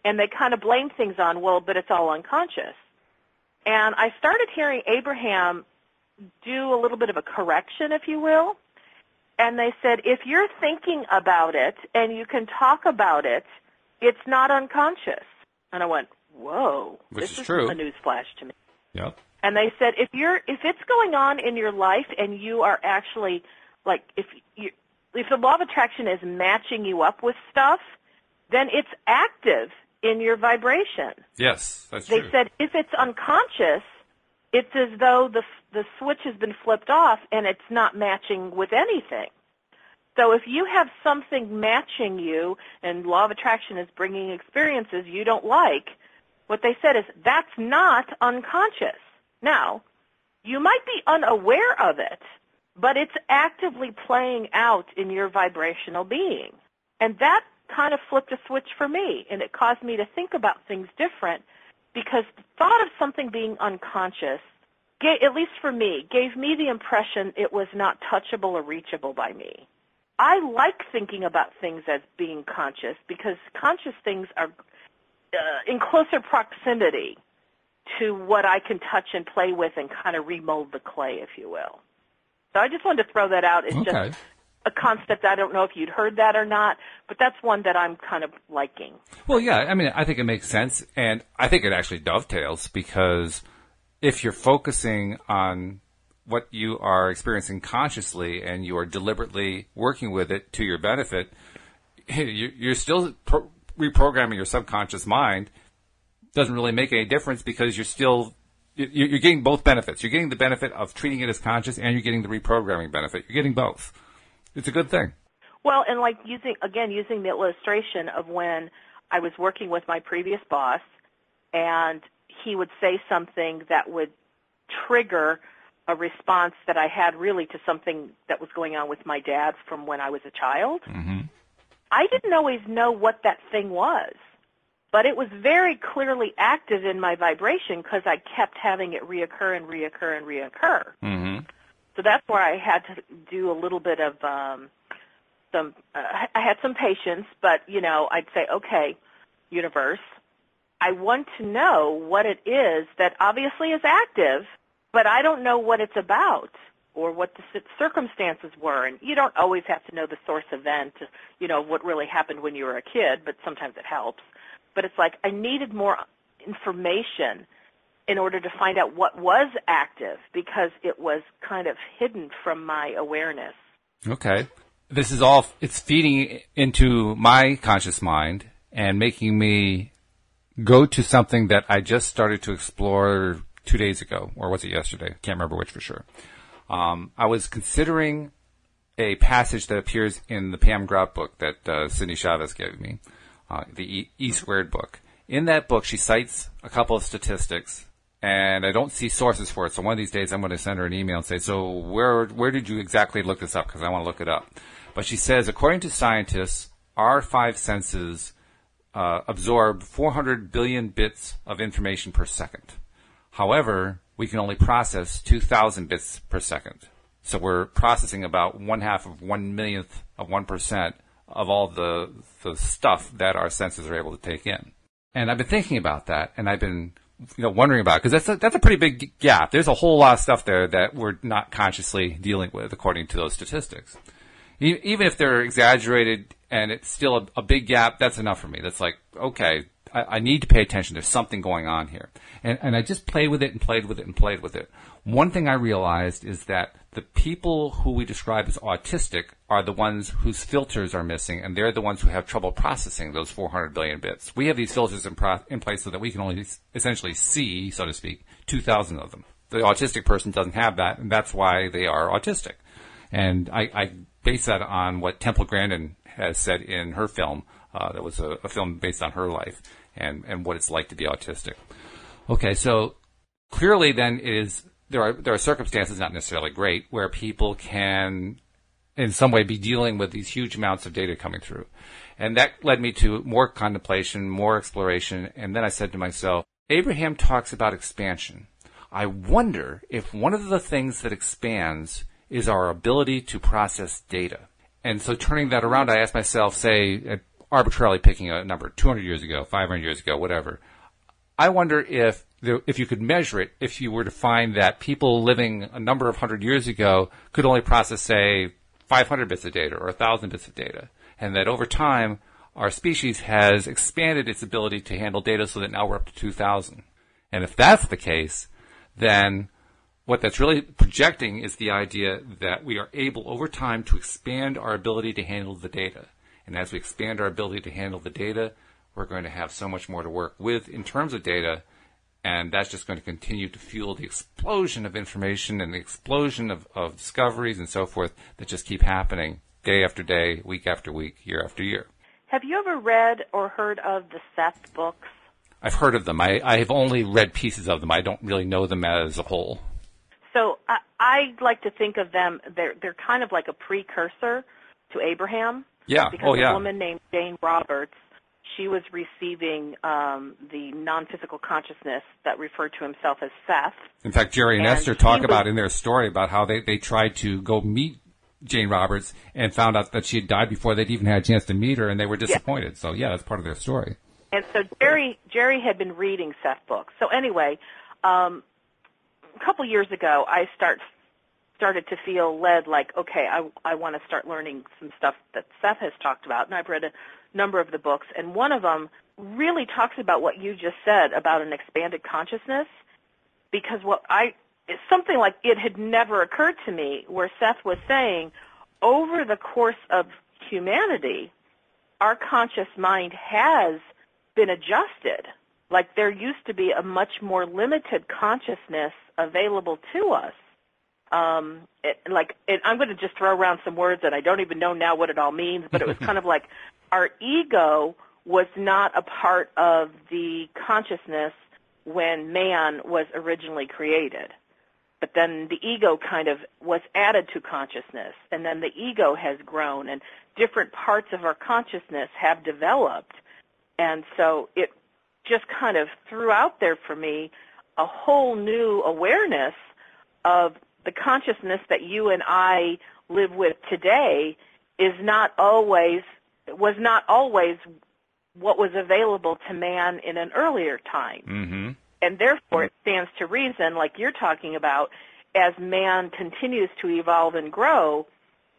And they kind of blame things on, but it's all unconscious. And I started hearing Abraham do a little bit of a correction, if you will. And they said, if you're thinking about it and you can talk about it, it's not unconscious. And I went, whoa, this is true. A newsflash to me. Yep. And they said, if it's going on in your life and you are actually, like, if the law of attraction is matching you up with stuff, then it's active in your vibration. Yes, that's true. They said, if it's unconscious, it's as though the switch has been flipped off and it's not matching with anything. So if you have something matching you and law of attraction is bringing experiences you don't like, what they said is that's not unconscious. Now, you might be unaware of it, but it's actively playing out in your vibrational being. And that kind of flipped a switch for me, and it caused me to think about things different, because the thought of something being unconscious, at least for me, gave me the impression it was not touchable or reachable by me. I like thinking about things as being conscious, because conscious things are in closer proximity to what I can touch and play with and kind of remold the clay, if you will. So I just wanted to throw that out. It's just a concept. I don't know if you'd heard that or not, but that's one that I'm kind of liking. Well, yeah, I mean, I think it makes sense, and I think it actually dovetails, because if you're focusing on what you are experiencing consciously and you are deliberately working with it to your benefit, you're still reprogramming your subconscious mind. Doesn't really make any difference, because you're getting both benefits. You're getting the benefit of treating it as conscious, and you're getting the reprogramming benefit. You're getting both. It's a good thing. Well, and like using the illustration of when I was working with my previous boss, and he would say something that would trigger a response that I had really to something that was going on with my dad from when I was a child. Mm-hmm. I didn't always know what that thing was, but it was very clearly active in my vibration, because I kept having it reoccur and reoccur and reoccur. Mm-hmm. So that's where I had to do a little bit of I had some patience, but, I'd say, okay, universe, I want to know what it is that obviously is active, but I don't know what it's about or what the circumstances were. And you don't always have to know the source event, what really happened when you were a kid, but sometimes it helps. But it's like I needed more information in order to find out what was active, because it was kind of hidden from my awareness. Okay. It's feeding into my conscious mind and making me go to something that I just started to explore 2 days ago, or was it yesterday? Can't remember which for sure. I was considering a passage that appears in the Pam Grout book that Sidney Chavez gave me, the E Squared book. In that book, she cites a couple of statistics, and I don't see sources for it. So one of these days, I'm going to send her an email and say, so where did you exactly look this up? Because I want to look it up. But she says, according to scientists, our five senses absorb 400 billion bits of information per second. However, we can only process 2,000 bits per second. So we're processing about 1/2 of 1/millionth of 1% of all the stuff that our senses are able to take in. And I've been thinking about that, and I've been wondering about it, because that's a pretty big gap. There's a whole lot of stuff there that we're not consciously dealing with, according to those statistics. Even if they're exaggerated and it's still a big gap, that's enough for me. That's like, okay, I need to pay attention. There's something going on here. And I just played with it and played with it and played with it. One thing I realized is that the people who we describe as autistic are the ones whose filters are missing, and they're the ones who have trouble processing those 400 billion bits. We have these filters in place so that we can only essentially see, so to speak, 2,000 of them. The autistic person doesn't have that, and that's why they are autistic. And I base that on what Temple Grandin has said in her film. That was a film based on her life and what it's like to be autistic. Okay, so clearly then there are circumstances, not necessarily great, where people can in some way be dealing with these huge amounts of data coming through. And that led me to more contemplation, more exploration, and then I said to myself, Abraham talks about expansion. I wonder if one of the things that expands is our ability to process data. And so turning that around, I asked myself, say, arbitrarily picking a number, 200 years ago, 500 years ago, whatever. I wonder if you could measure it, if you were to find that people living a number of hundred years ago could only process, say, 500 bits of data or 1,000 bits of data, and that over time our species has expanded its ability to handle data so that now we're up to 2,000. And if that's the case, then what that's really projecting is the idea that we are able over time to expand our ability to handle the data. And as we expand our ability to handle the data, we're going to have so much more to work with in terms of data, and that's just going to continue to fuel the explosion of information and the explosion of discoveries and so forth that just keep happening day after day, week after week, year after year. Have you ever read or heard of the Seth books? I've heard of them. I have only read pieces of them. I don't really know them as a whole. So I like to think of them, they're kind of like a precursor to Abraham. Yeah. Because a woman named Jane Roberts, she was receiving the non-physical consciousness that referred to himself as Seth. In fact, Jerry and Esther talk about in their story about how they tried to go meet Jane Roberts and found out that she had died before they'd even had a chance to meet her, and they were disappointed. So, yeah, that's part of their story. And so Jerry had been reading Seth's books. So anyway, a couple years ago, I started to feel led, like, okay, I want to start learning some stuff that Seth has talked about, and I've read a number of the books, and one of them really talks about what you just said about an expanded consciousness, because it's something like it had never occurred to me, where Seth was saying, over the course of humanity, our conscious mind has been adjusted. Like, there used to be a much more limited consciousness available to us. I'm going to just throw around some words that I don't even know now what it all means, but it was kind of like our ego was not a part of the consciousness when man was originally created. But then the ego kind of was added to consciousness, and then the ego has grown, and different parts of our consciousness have developed. And so it just kind of threw out there for me a whole new awareness of the consciousness that you and I live with today was not always what was available to man in an earlier time. Mm-hmm. And therefore it stands to reason, like you're talking about, as man continues to evolve and grow,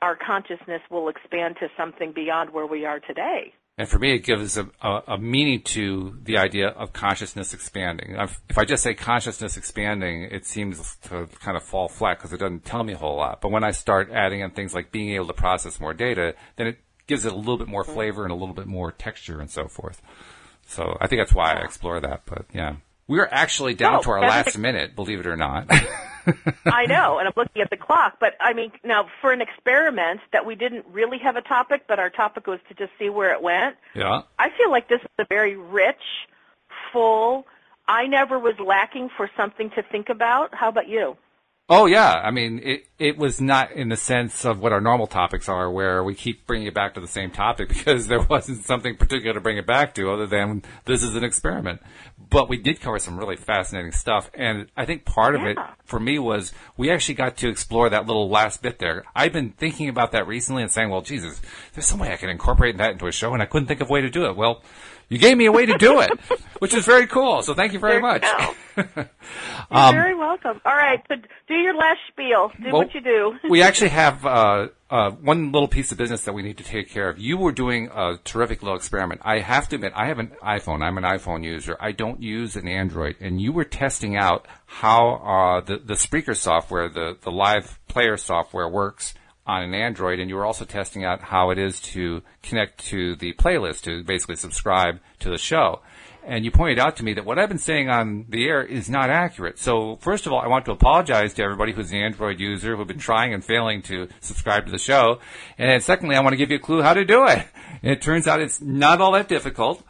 our consciousness will expand to something beyond where we are today. And for me, it gives a meaning to the idea of consciousness expanding. If I just say consciousness expanding, it seems to kind of fall flat because it doesn't tell me a whole lot. But when I start adding in things like being able to process more data, then it gives it a little bit more flavor and a little bit more texture and so forth. So I think that's why I explore that. But, yeah. We're actually down to our last minute, believe it or not. I know, and I'm looking at the clock. But, I mean, now, for an experiment that we didn't really have a topic, but our topic was to just see where it went, yeah. I feel like this is a very rich, full, I never was lacking for something to think about. How about you? Oh, yeah. I mean, it was not in the sense of what our normal topics are, where we keep bringing it back to the same topic because there wasn't something particular to bring it back to other than this is an experiment. But we did cover some really fascinating stuff. And I think part of it for me was we actually got to explore that little last bit there. I've been thinking about that recently and saying, well, Jesus, there's some way I can incorporate that into a show, and I couldn't think of a way to do it. Well, you gave me a way to do it, which is very cool. So thank you very much. You're very welcome. All right, so do your last spiel. Do what you do. We actually have one little piece of business that we need to take care of. You were doing a terrific little experiment. I have to admit, I have an iPhone. I'm an iPhone user. I don't use an Android. And you were testing out how the Spreaker software, the live player software, works on an Android, and you were also testing out how it is to connect to the playlist, to basically subscribe to the show. And you pointed out to me that what I've been saying on the air is not accurate. So first of all, I want to apologize to everybody who's an Android user who've been trying and failing to subscribe to the show. And then secondly, I want to give you a clue how to do it. And it turns out it's not all that difficult.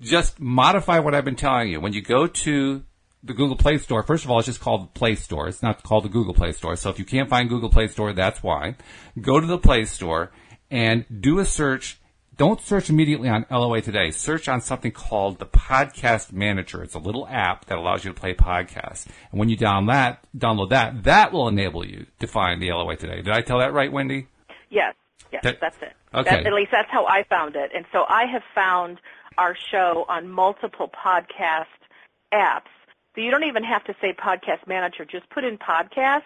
Just modify what I've been telling you. When you go to the Google Play Store, first of all, it's just called the Play Store. It's not called the Google Play Store. So if you can't find Google Play Store, that's why. Go to the Play Store and do a search. Don't search immediately on LOA Today. Search on something called the Podcast Manager. It's a little app that allows you to play podcasts. And when you download that will enable you to find the LOA Today. Did I tell that right, Wendy? Yes, that's it. Okay. At least that's how I found it. And so I have found our show on multiple podcast apps. So you don't even have to say Podcast Manager. Just put in podcast,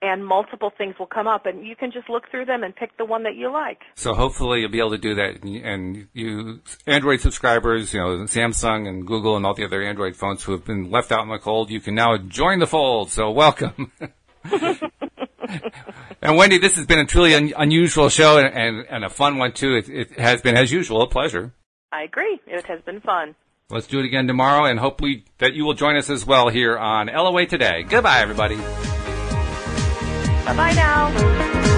and multiple things will come up, and you can just look through them and pick the one that you like. So hopefully you'll be able to do that. And you Android subscribers, Samsung and Google and all the other Android phones who have been left out in the cold, you can now join the fold. So welcome. And Wendy, this has been a truly unusual show and a fun one, too. It has been, as usual, a pleasure. I agree. It has been fun. Let's do it again tomorrow, and hopefully that you will join us as well here on LOA Today. Goodbye, everybody. Bye-bye now.